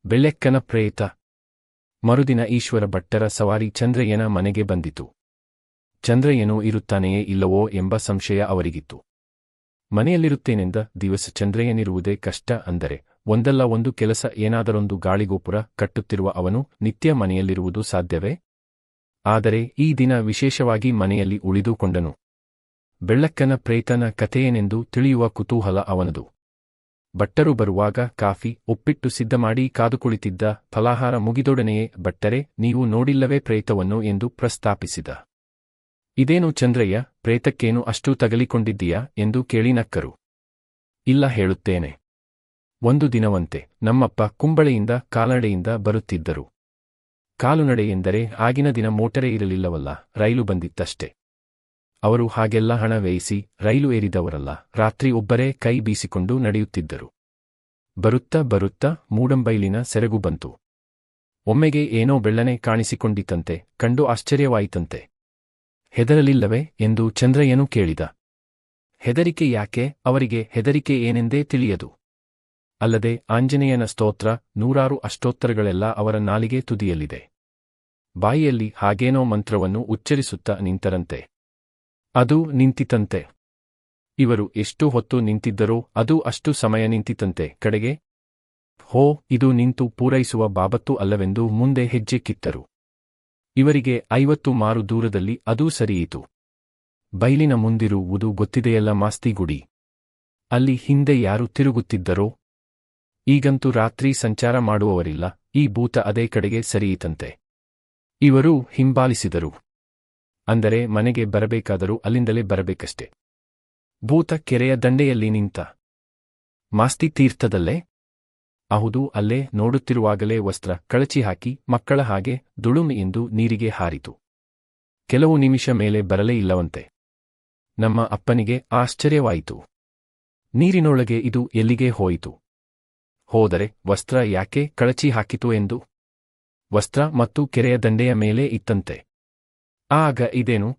ಬೆಳ್ಳೆಕ್ಕನ ಪ್ರೇತ. ಮರುದಿನ ಈಶ್ವರ ಭಟ್ಟರ ಸವಾರಿ ಚಂದ್ರಯ್ಯನ ಮನೆಗೆ ಬಂದಿತು. ಚಂದ್ರಯ್ಯನು ಇರುತ್ತಾನೆಯೇ ಇಲ್ಲವೋ ಎಂಬ ಸಂಶಯ ಅವರಿಗಿತ್ತು. ಮನೆಯಲ್ಲಿರುತ್ತೇನೆಂದ ದಿವಸ ಚಂದ್ರಯ್ಯನಿರುವುದೇ ಕಷ್ಟ. ಅಂದರೆ ಒಂದಲ್ಲ ಒಂದು ಕೆಲಸ, ಏನಾದರೊಂದು ಗಾಳಿಗೋಪುರ ಕಟ್ಟುತ್ತಿರುವ ಅವನು ನಿತ್ಯ ಮನೆಯಲ್ಲಿರುವುದು ಸಾಧ್ಯವೇ? ಆದರೆ ಈ ದಿನ ವಿಶೇಷವಾಗಿ ಮನೆಯಲ್ಲಿ ಉಳಿದುಕೊಂಡನು. ಬೆಳ್ಳಕ್ಕನ ಪ್ರೇತನ ಕಥೆಯೇನೆಂದು ತಿಳಿಯುವ ಕುತೂಹಲ ಅವನದು. ಭಟ್ಟರು ಬರುವಾಗ ಕಾಫಿ, ಉಪ್ಪಿಟ್ಟು ಸಿದ್ಧಮಾಡಿ ಕಾದು ಕುಳಿತಿದ್ದ. ಫಲಾಹಾರ ಮುಗಿದೊಡನೆಯೇ, ಭಟ್ಟರೆ, ನೀವು ನೋಡಿಲ್ಲವೇ ಪ್ರೇತವನ್ನು ಎಂದು ಪ್ರಸ್ತಾಪಿಸಿದ. ಇದೇನು ಚಂದ್ರಯ್ಯ, ಪ್ರೇತಕ್ಕೇನು ಅಷ್ಟು ತಗಲಿಕೊಂಡಿದ್ದೀಯಾ ಎಂದು ಕೇಳಿ ನಕ್ಕರು. ಇಲ್ಲ, ಹೇಳುತ್ತೇನೆ. ಒಂದು ದಿನವಂತೆ ನಮ್ಮಪ್ಪ ಕುಂಬಳೆಯಿಂದ ಕಾಲ್ನಡೆಯಿಂದ ಬರುತ್ತಿದ್ದರು. ಕಾಲುನಡೆ ಎಂದರೆ ಆಗಿನ ದಿನ ಮೋಟರೇ ಇರಲಿಲ್ಲವಲ್ಲ, ರೈಲು ಬಂದಿತ್ತಷ್ಟೆ. ಅವರು ಹಾಗೆಲ್ಲ ಹಣ ವ್ಯಯಿಸಿ ರೈಲು ಏರಿದವರಲ್ಲ, ರಾತ್ರಿ ಒಬ್ಬರೇ ಕೈ ಬೀಸಿಕೊಂಡು ನಡೆಯುತ್ತಿದ್ದರು. ಬರುತ್ತಾ ಬರುತ್ತಾ ಮೂಡಂಬೈಲಿನ ಸೆರಗು ಬಂತು. ಒಮ್ಮೆಗೆ ಏನೋ ಬೆಳ್ಳನೆ ಕಾಣಿಸಿಕೊಂಡಿತಂತೆ. ಕಂಡು ಆಶ್ಚರ್ಯವಾಯಿತಂತೆ. ಹೆದರಲಿಲ್ಲವೇ ಎಂದು ಚಂದ್ರಯ್ಯನು ಕೇಳಿದ. ಹೆದರಿಕೆ ಯಾಕೆ? ಅವರಿಗೆ ಹೆದರಿಕೆ ಏನೆಂದೇ ತಿಳಿಯದು. ಅಲ್ಲದೆ ಆಂಜನೇಯನ ಸ್ತೋತ್ರ, ನೂರಾರು ಅಷ್ಟೋತ್ತರಗಳೆಲ್ಲ ಅವರ ನಾಲಿಗೆ ತುದಿಯಲ್ಲಿದೆ. ಬಾಯಿಯಲ್ಲಿ ಹಾಗೇನೋ ಮಂತ್ರವನ್ನು ಉಚ್ಚರಿಸುತ್ತಾ ನಿಂತರಂತೆ. ಅದು ನಿಂತಿತಂತೆ. ಇವರು ಎಷ್ಟು ಹೊತ್ತು ನಿಂತಿದ್ದರೋ ಅದು ಅಷ್ಟು ಸಮಯ ನಿಂತಿತಂತೆ. ಕಡೆಗೆ, ಹೋ, ಇದು ನಿಂತು ಪೂರೈಸುವ ಬಾಬತ್ತು ಅಲ್ಲವೆಂದು ಮುಂದೆ ಹೆಜ್ಜೆ ಕಿತ್ತರು. ಇವರಿಗೆ 50 ಮಾರು ದೂರದಲ್ಲಿ ಅದೂ ಸರಿಯಿತು. ಬೈಲಿನ ಮುಂದಿರುವುದು ಗೊತ್ತಿದೆಯಲ್ಲ, ಮಾಸ್ತಿ ಗುಡಿ. ಅಲ್ಲಿ ಹಿಂದೆ ಯಾರು ತಿರುಗುತ್ತಿದ್ದರೋ? ಈಗಂತೂ ರಾತ್ರಿ ಸಂಚಾರ ಮಾಡುವವರಿಲ್ಲ. ಈ ಭೂತ ಅದೇ ಕಡೆಗೆ ಸರಿಯಿತಂತೆ. ಇವರು ಹಿಂಬಾಲಿಸಿದರು. ಅಂದರೆ ಮನೆಗೆ ಬರಬೇಕಾದರೂ ಅಲ್ಲಿಂದಲೇ ಬರಬೇಕಷ್ಟೆ. ಭೂತ ಕೆರೆಯ ದಂಡೆಯಲ್ಲಿ ನಿಂತ. ಮಾಸ್ತಿ ತೀರ್ಥದಲ್ಲೇ? ಅಹುದು, ಅಲ್ಲೇ. ನೋಡುತ್ತಿರುವಾಗಲೇ ವಸ್ತ್ರ ಕಳಚಿ ಹಾಕಿ ಮಕ್ಕಳ ಹಾಗೆ ದುಳುಮ್ ಎಂದು ನೀರಿಗೆ ಹಾರಿತು. ಕೆಲವು ನಿಮಿಷ ಮೇಲೆ ಬರಲೇ ಇಲ್ಲವಂತೆ. ನಮ್ಮ ಅಪ್ಪನಿಗೆ ಆಶ್ಚರ್ಯವಾಯಿತು. ನೀರಿನೊಳಗೆ ಇದು ಎಲ್ಲಿಗೆ ಹೋಯಿತು? ಹೋದರೆ ವಸ್ತ್ರ ಯಾಕೆ ಕಳಚಿ ಹಾಕಿತು ಎಂದು. ವಸ್ತ್ರ ಮತ್ತು ಕೆರೆಯ ದಂಡೆಯ ಮೇಲೆ ಇತ್ತಂತೆ. ಆಗ ಇದೇನು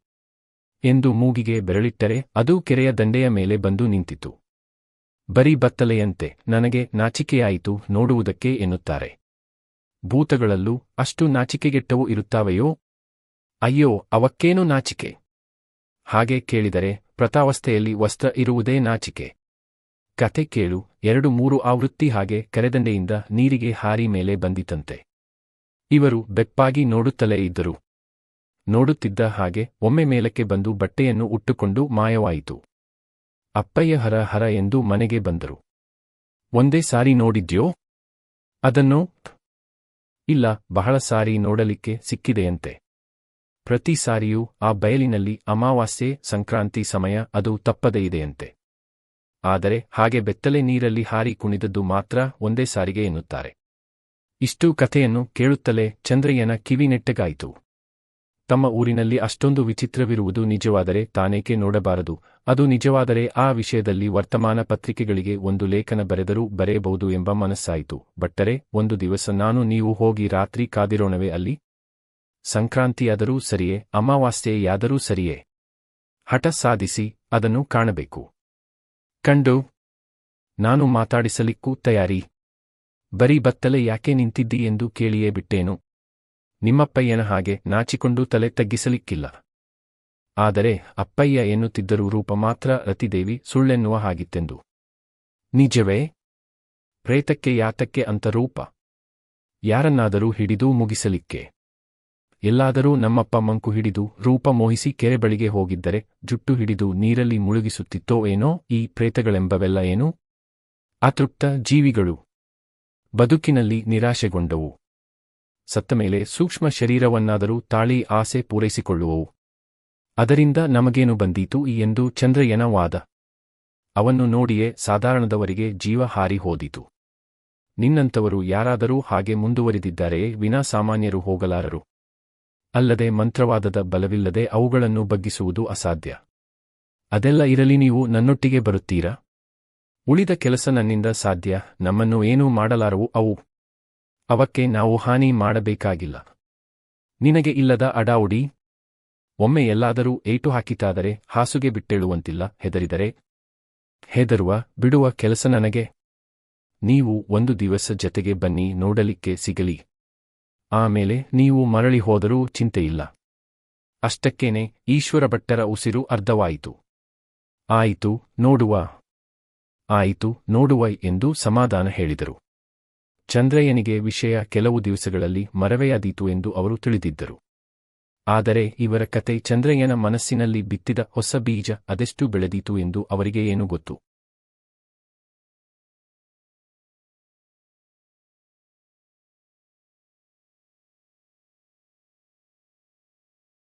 ಎಂದು ಮೂಗಿಗೆ ಬೆರಳಿಟ್ಟರೆ ಅದು ಕೆರೆಯ ದಂಡೆಯ ಮೇಲೆ ಬಂದು ನಿಂತಿತು. ಬರೀ ಬತ್ತಲೆಯಂತೆ. ನನಗೆ ನಾಚಿಕೆಯಾಯಿತು ನೋಡುವುದಕ್ಕೆ ಎನ್ನುತ್ತಾರೆ. ಭೂತಗಳಲ್ಲೂ ಅಷ್ಟು ನಾಚಿಕೆಗೆಟ್ಟವು ಇರುತ್ತಾವೆಯೋ? ಅಯ್ಯೋ, ಅವಕ್ಕೇನು ನಾಚಿಕೆ? ಹಾಗೆ ಕೇಳಿದರೆ ಪ್ರತಾವಸ್ಥೆಯಲ್ಲಿ ವಸ್ತ್ರ ಇರುವುದೇ ನಾಚಿಕೆ. ಕತೆ ಕೇಳು. 2-3 ಆವೃತ್ತಿ ಹಾಗೆ ಕೆರೆದಂಡೆಯಿಂದ ನೀರಿಗೆ ಹಾರಿ ಮೇಲೆ ಬಂದಿತಂತೆ. ಇವರು ಬೆಪ್ಪಾಗಿ ನೋಡುತ್ತಲೇ ಇದ್ದರು. ನೋಡುತ್ತಿದ್ದ ಹಾಗೆ ಒಮ್ಮೆ ಮೇಲಕ್ಕೆ ಬಂದು ಬಟ್ಟೆಯನ್ನು ಉಟ್ಟುಕೊಂಡು ಮಾಯವಾಯಿತು. ಅಪ್ಪಯ್ಯ ಹರ ಹರ ಎಂದು ಮನೆಗೆ ಬಂದರು. ಒಂದೇ ಸಾರಿ ನೋಡಿದ್ಯೋ ಅದನ್ನು? ಇಲ್ಲ, ಬಹಳ ಸಾರಿ ನೋಡಲಿಕ್ಕೆ ಸಿಕ್ಕಿದೆಯಂತೆ. ಪ್ರತಿ ಸಾರಿಯೂ ಆ ಬಯಲಿನಲ್ಲಿ ಅಮಾವಾಸ್ಯೆ, ಸಂಕ್ರಾಂತಿ ಸಮಯ ಅದು ತಪ್ಪದೇ ಇದೆಯಂತೆ. ಆದರೆ ಹಾಗೆ ಬೆತ್ತಲೆ ನೀರಲ್ಲಿ ಹಾರಿ ಕುಣಿದದ್ದು ಮಾತ್ರ ಒಂದೇ ಸಾರಿಗೆ ಎನ್ನುತ್ತಾರೆ. ಇಷ್ಟು ಕಥೆಯನ್ನು ಕೇಳುತ್ತಲೇ ಚಂದ್ರಯ್ಯನ ಕಿವಿ ನೆಟ್ಟಗಾಯಿತು. ತಮ್ಮ ಊರಿನಲ್ಲಿ ಅಷ್ಟೊಂದು ವಿಚಿತ್ರವಿರುವುದು ನಿಜವಾದರೆ ತಾನೇಕೆ ನೋಡಬಾರದು? ಅದು ನಿಜವಾದರೆ ಆ ವಿಷಯದಲ್ಲಿ ವರ್ತಮಾನ ಪತ್ರಿಕೆಗಳಿಗೆ ಒಂದು ಲೇಖನ ಬರೆದರೂ ಬರೆಯಬಹುದು ಎಂಬ ಮನಸ್ಸಾಯಿತು. ಭಟ್ಟರೆ, ಒಂದು ದಿವಸ ನಾನು ನೀವು ಹೋಗಿ ರಾತ್ರಿ ಕಾದಿರೋಣವೇ ಅಲ್ಲಿ? ಸಂಕ್ರಾಂತಿಯಾದರೂ ಸರಿಯೇ, ಅಮಾವಾಸ್ಯೆಯಾದರೂ ಸರಿಯೇ. ಹಠ ಸಾಧಿಸಿ ಅದನ್ನು ಕಾಣಬೇಕು. ಕಂಡು ನಾನು ಮಾತಾಡಿಸಲಿಕ್ಕೂ ತಯಾರಿ. ಬರೀ ಬತ್ತಲೆ ಯಾಕೆ ನಿಂತಿದ್ದಿ ಎಂದು ಕೇಳಿಯೇ ಬಿಟ್ಟೇನು. ನಿಮ್ಮಪ್ಪಯ್ಯನ ಹಾಗೆ ನಾಚಿಕೊಂಡು ತಲೆ ತಗ್ಗಿಸಲಿಕ್ಕಿಲ್ಲ. ಆದರೆ ಅಪ್ಪಯ್ಯ ಎನ್ನುತ್ತಿದ್ದರೂ ರೂಪ ಮಾತ್ರ ರತಿದೇವಿ ಸುಳ್ಳೆನ್ನುವ ಹಾಗಿತ್ತೆಂದು. ನಿಜವೇ? ಪ್ರೇತಕ್ಕೆ ಯಾತಕ್ಕೆ ಅಂತ ರೂಪ? ಯಾರನ್ನಾದರೂ ಹಿಡಿದು ಮುಗಿಸಲಿಕ್ಕೆ. ಎಲ್ಲಾದರೂ ನಮ್ಮಪ್ಪ ಮಂಕು ಹಿಡಿದು ರೂಪ ಮೋಹಿಸಿ ಕೆರೆ ಬಳಿಗೆ ಹೋಗಿದ್ದರೆ ಜುಟ್ಟು ಹಿಡಿದು ನೀರಲ್ಲಿ ಮುಳುಗಿಸುತ್ತಿತ್ತೋ ಏನೋ. ಈ ಪ್ರೇತಗಳೆಂಬವೆಲ್ಲ ಏನು? ಅತೃಪ್ತ ಜೀವಿಗಳು. ಬದುಕಿನಲ್ಲಿ ನಿರಾಶೆಗೊಂಡವು. ಸತ್ತ ಮೇಲೆ ಸೂಕ್ಷ್ಮ ಶರೀರವನ್ನಾದರೂ ತಾಳಿ ಆಸೆ ಪೂರೈಸಿಕೊಳ್ಳುವವು. ಅದರಿಂದ ನಮಗೇನು ಬಂದೀತು ಎಂದು ಚಂದ್ರಯ್ಯನ ವಾದ. ಅವನ್ನು ನೋಡಿಯೇ ಸಾಧಾರಣದವರಿಗೆ ಜೀವ ಹಾರಿ ಹೋದೀತು. ನಿನ್ನಂಥವರು ಯಾರಾದರೂ ಹಾಗೆ ಮುಂದುವರಿದಿದ್ದಾರೆಯೇ ವಿನಾ ಸಾಮಾನ್ಯರು ಹೋಗಲಾರರು. ಅಲ್ಲದೆ ಮಂತ್ರವಾದದ ಬಲವಿಲ್ಲದೆ ಅವುಗಳನ್ನು ಬಗ್ಗಿಸುವುದು ಅಸಾಧ್ಯ. ಅದೆಲ್ಲ ಇರಲಿ, ನೀವು ನನ್ನೊಟ್ಟಿಗೆ ಬರುತ್ತೀರಾ? ಉಳಿದ ಕೆಲಸ ನನ್ನಿಂದ ಸಾಧ್ಯ. ನಮ್ಮನ್ನು ಏನೂ ಮಾಡಲಾರವು ಅವು. ಅವಕ್ಕೆ ನಾವು ಹಾನಿ ಮಾಡಬೇಕಾಗಿಲ್ಲ. ನಿನಗೆ ಇಲ್ಲದ ಅಡಾವುಡಿ? ಒಮ್ಮೆ ಎಲ್ಲಾದರೂ ಏಟು ಹಾಕಿತಾದರೆ ಹಾಸುಗೆ ಬಿಟ್ಟೇಳುವಂತಿಲ್ಲ. ಹೆದರಿದರೆ ಹೆದರುವ ಬಿಡುವ ಕೆಲಸ ನನಗೆ. ನೀವು ಒಂದು ದಿವಸ ಜತೆಗೆ ಬನ್ನಿ, ನೋಡಲಿಕ್ಕೆ ಸಿಗಲಿ. ಆಮೇಲೆ ನೀವು ಮರಳಿ ಹೋದರೂ ಚಿಂತೆಯಿಲ್ಲ. ಅಷ್ಟಕ್ಕೇನೆ ಈಶ್ವರ ಭಟ್ಟರ ಉಸಿರು ಅರ್ಧವಾಯಿತು. ಆಯಿತು, ನೋಡುವ. ಆಯಿತು, ನೋಡುವ ಎಂದು ಸಮಾಧಾನ ಹೇಳಿದರು. ಚಂದ್ರಯ್ಯನಿಗೆ ವಿಷಯ ಕೆಲವು ದಿವಸಗಳಲ್ಲಿ ಮರವೆಯಾದೀತು ಎಂದು ಅವರು ತಿಳಿದಿದ್ದರು. ಆದರೆ ಇವರ ಕತೆ ಚಂದ್ರಯ್ಯನ ಮನಸ್ಸಿನಲ್ಲಿ ಬಿತ್ತಿದ ಹೊಸ ಬೀಜ ಅದೆಷ್ಟು ಬೆಳೆದೀತು ಎಂದು ಅವರಿಗೆ ಏನು ಗೊತ್ತು.